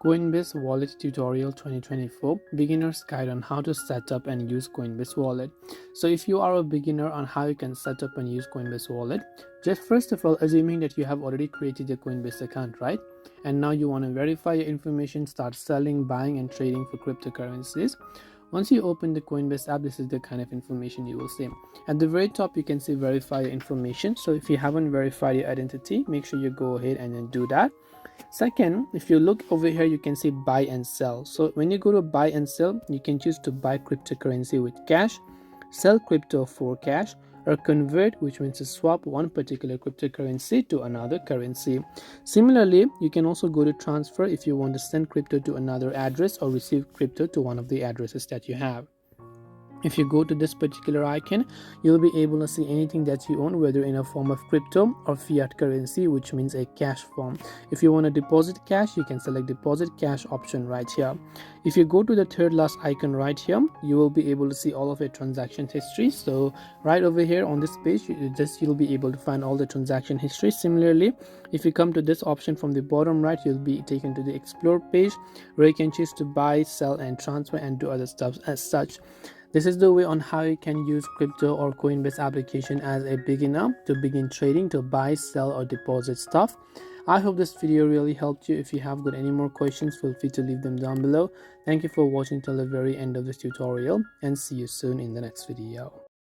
Coinbase Wallet Tutorial 2024 Beginner's Guide on how to set up and use Coinbase Wallet. So if you are a beginner on how you can set up and use Coinbase Wallet, just first of all, assuming that you have already created your Coinbase account, right? And now you want to verify your information, start selling, buying and trading for cryptocurrencies. Once you open the Coinbase app, this is the kind of information you will see. At the very top, you can see verify your information. So if you haven't verified your identity, make sure you go ahead and then do that. Second, if you look over here, you can see buy and sell. So when you go to buy and sell, you can choose to buy cryptocurrency with cash, sell crypto for cash, or convert, which means to swap one particular cryptocurrency to another currency. Similarly, you can also go to transfer if you want to send crypto to another address or receive crypto to one of the addresses that you have. If you go to this particular icon, you'll be able to see anything that you own, whether in a form of crypto or fiat currency, which means a cash form. If you want to deposit cash, you can select deposit cash option right here. If you go to the third last icon right here, you will be able to see all of your transaction history. So right over here on this page, you'll be able to find all the transaction history. Similarly, if you come to this option from the bottom right, you'll be taken to the explore page where you can choose to buy, sell and transfer and do other stuff as such. This is the way on how you can use crypto or Coinbase application as a beginner to begin trading, to buy, sell or deposit stuff. I hope this video really helped you. If you have got any more questions, feel free to leave them down below. Thank you for watching till the very end of this tutorial and see you soon in the next video.